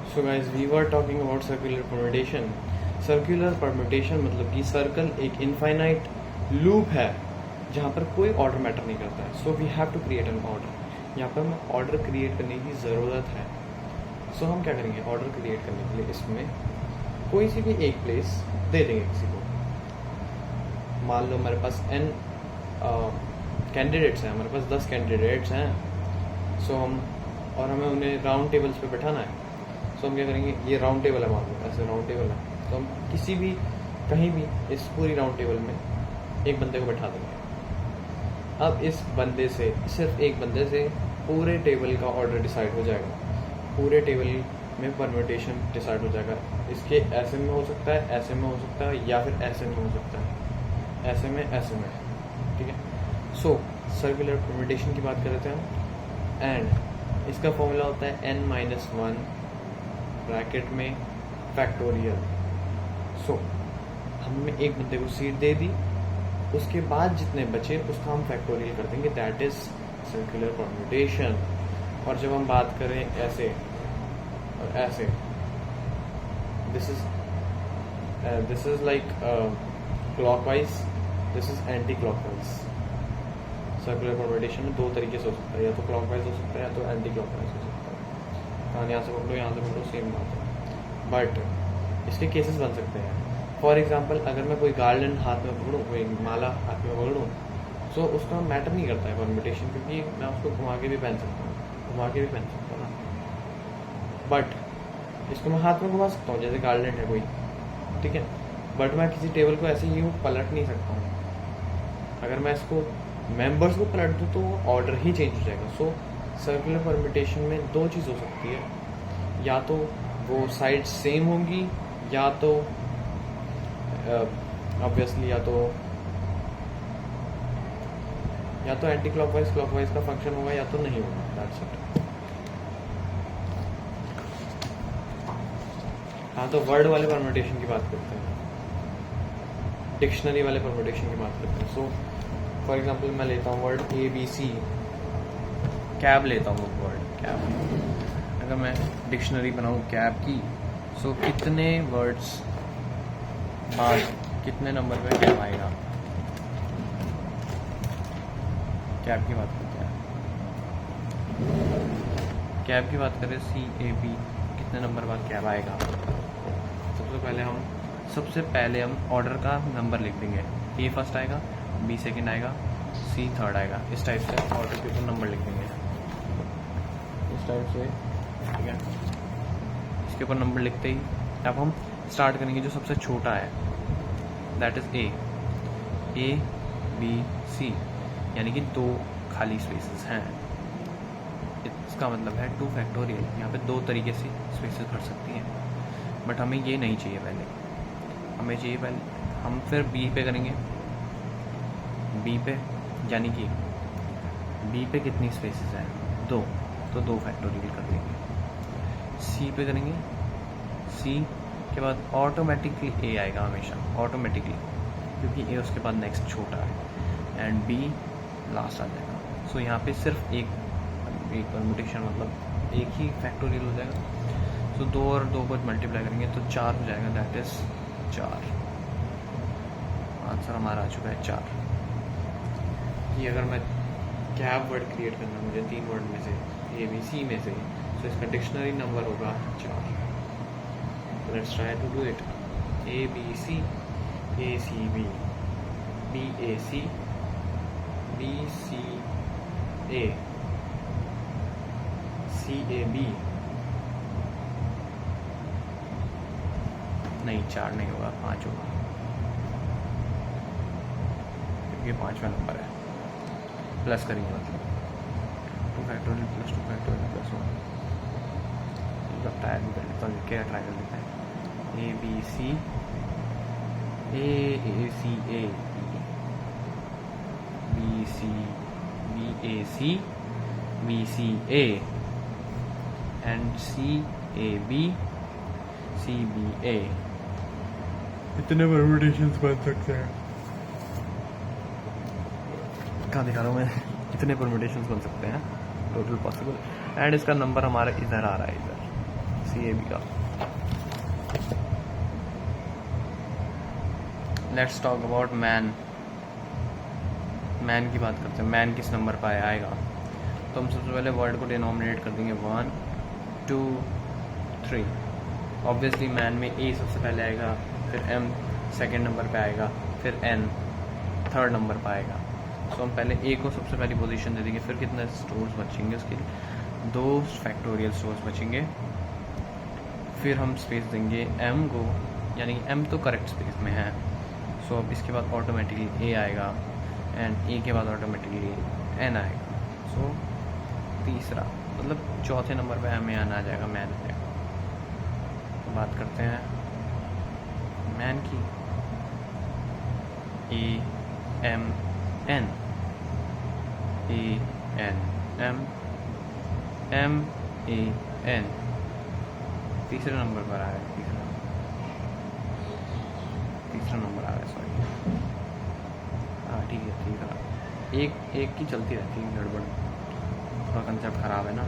So guys we were talking about circular permutation. Circular permutation मतलब कि circle एक infinite loop है जहाँ पर कोई ऑर्डर मैटर नहीं करता है। So we have to create an order. यहाँ पर हमें ऑर्डर क्रिएट करने की ज़रूरत है। सो हम क्या करेंगे, ऑर्डर क्रिएट करने के लिए इसमें कोई सी भी एक प्लेस दे देंगे किसी को। मान लो हमारे पास n कैंडिडेट्स हैं, हमारे पास 10 कैंडिडेट्स हैं। सो हम और हमें उन्हें राउंड टेबल्स पे बैठाना है। सो हम क्या करेंगे, ये राउंड टेबल है, मान लो ऐसे राउंड टेबल है, तो हम किसी भी कहीं भी इस पूरी राउंड टेबल में एक बंदे को बैठा देंगे। अब इस बंदे से, सिर्फ एक बंदे से पूरे टेबल का ऑर्डर डिसाइड हो जाएगा, पूरे टेबल में परम्यूटेशन डिसाइड हो जाएगा। इसके ऐसे में हो सकता है, ऐसे में हो सकता है, या फिर ऐसे में हो सकता है, ऐसे में, ऐसे में, ठीक है। सो सर्कुलर परम्यूटेशन की बात कर रहे थे हम, एंड इसका फॉर्मूला होता है n-1 ब्रैकेट में फैक्टोरियल। सो हमने एक बंदे को सीट दे दी, उसके बाद जितने बचे उसका हम फैक्टोरियल कर देंगे, दैट इज सर्कुलर परम्यूटेशन। और जब हम बात करें ऐसे और ऐसे, this is like clockwise, this is anti clockwise. Circular permutation में दो तरीके से हो सकता है, या तो क्लॉकवाइज हो सकता है या तो एंटी क्लॉकवाइज हो सकता है। कान यहाँ से पकड़ो, यहाँ से पकड़ो, सेम बात है, बट इसके केसेस बन सकते हैं। फॉर एग्जाम्पल, अगर मैं कोई गार्डन हाथ में पकड़ूँ, कोई माला हाथ में पकड़ूँ, सो उसका मैटर नहीं करता है परम्यूटेशन, क्योंकि मैं उसको घुमा के भी पहन सकता हूँ, घुमा के भी पहन सकता हूँ ना। बट इसको मैं हाथ में घुमा सकता हूँ, जैसे गार्डन है कोई, ठीक है, बट मैं किसी टेबल को ऐसे ही पलट नहीं सकता हूँ। अगर मैं इसको मेंबर्स को पलट दूँ तो ऑर्डर ही चेंज हो जाएगा। सो सर्कुलर परम्यूटेशन में दो चीज़ हो सकती है, या तो वो साइड सेम होंगी, या तो ऑब्वियसली या तो एंटी क्लॉकवाइज क्लॉकवाइज का फंक्शन होगा, या तो नहीं होगा, दैट्स इट। हाँ, तो वर्ड वाले परम्यूटेशन की बात करते हैं, डिक्शनरी वाले परम्यूटेशन की बात करते हैं। सो फॉर एग्जांपल मैं लेता हूँ वर्ड ABC, कैब लेता हूँ वर्ड कैब। अगर मैं डिक्शनरी बनाऊँ कैब की, सो कितने वर्ड्स बाद कितने नंबर पे कैब आएगा, कैब की बात करते हैं। कैब की बात करें, CAB, कितने नंबर बाद कैब आएगा। सबसे पहले हम ऑर्डर का नंबर लिख देंगे। A फर्स्ट आएगा, B सेकंड आएगा, C थर्ड आएगा। इस टाइप से ऑर्डर के ऊपर नंबर लिख देंगे, इस टाइप से, ठीक है। इसके ऊपर नंबर लिखते ही अब हम स्टार्ट करेंगे जो सबसे छोटा है, that is A, B, C, यानी कि 2 खाली स्पेसेस हैं। इसका मतलब है 2 फैक्टोरियल। यहाँ पे 2 तरीके से स्पेसेस भर सकती हैं, बट हमें ये नहीं चाहिए हमें चाहिए पहले हम फिर B पे करेंगे, B पे, यानी कि B पे कितनी स्पेसेस हैं, 2, तो 2 फैक्टोरियल कर देंगे। C पे करेंगे, C के बाद ऑटोमेटिकली A आएगा हमेशा, ऑटोमेटिकली, क्योंकि A उसके बाद नेक्स्ट छोटा है, एंड B लास्ट आ जाएगा। सो यहाँ पे सिर्फ एक परम्यूटेशन, मतलब एक ही फैक्टोरियल हो जाएगा। सो 2 और 2 को मल्टीप्लाई करेंगे तो 4 हो जाएगा, दैट इज 4। आंसर हमारा आ चुका है 4। कि अगर मैं कैब वर्ड क्रिएट करना मुझे 3 वर्ड में से, ABC में से, तो इसका डिक्शनरी नंबर होगा 4। Let's try to do it. ABC, ACB, BAC, BCA, CAB, नहीं 4 नहीं होगा, 5 होगा, क्योंकि 5वां नंबर है। प्लस करेंगे, मतलब 2 factorial plus 2 factorial plus 1। Try भी कर लेता हूँ, क्या ट्राई कर लेते हैं। ABC, AACA, BAC, BCA, and CAB, CBA। इतने परम्यूटेशंस बन सकते हैं, कहाँ दिखा रहा हूँ मैं, कितने परम्यूटेशंस बन सकते हैं टोटल पॉसिबल। एंड इसका नंबर हमारा इधर आ रहा है, इधर CAB का। Let's talk about man. Man की बात करते हैं। मैन किस नंबर पर आएगा? तो हम सबसे पहले वर्ड को डिनोमिनेट कर देंगे 1 2 3। ऑब्वियसली मैन में A सबसे पहले आएगा, फिर M सेकेंड नंबर पे आएगा, फिर N थर्ड नंबर पर आएगा। तो हम पहले A को सबसे पहली पोजीशन दे देंगे। फिर कितने स्टोर्स बचेंगे उसके लिए? 2 फैक्टोरियल स्टोर्स बचेंगे। फिर हम स्पेस देंगे M को, यानी कि M तो करेक्ट स्पेस में है। सो अब इसके बाद ऑटोमेटिकली A आएगा एंड A के बाद ऑटोमेटिकली N आएगा। सो तीसरा मतलब चौथे नंबर पे हमें आना आ जाएगा मैन पे। तो बात करते हैं मैन की। AMN ANMMAN तीसरे नंबर पर आ रहा है। तीसरा नंबर आ रहा है, सॉरी। हाँ ठीक है, तीसरा। एक की चलती रहती है गड़बड़, थोड़ा कंसेप्ट ख़राब है ना।